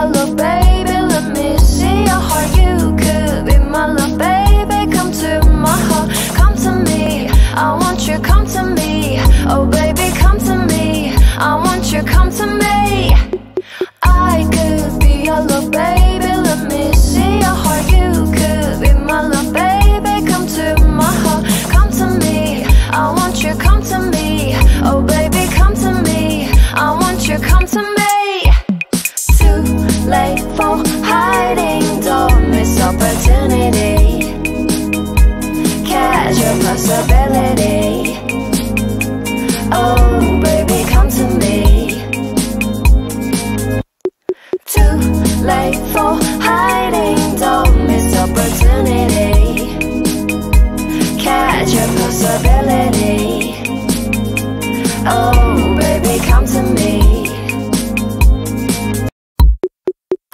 your love, baby. Let me see your heart. You could be my love, baby. Come to my heart, come to me. I want you, come to me. Oh baby, come to me. I want you, come to me. I could be your love, baby. Let me see your heart. You could be my love, baby. Come to my heart, come to me. I want you, come to me. Oh baby, come to me. I want you, come to me. Too late for hiding, don't miss opportunity. Catch your possibility. Oh baby, come to me. Too late for hiding, don't miss opportunity. Catch your possibility. Oh baby, come to me.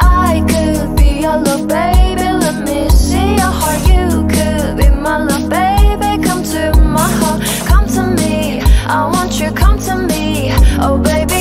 I could be your love, baby. Let me see your heart. You could be my love, baby. Come to my heart, come to me. I want you, come to me. Oh baby,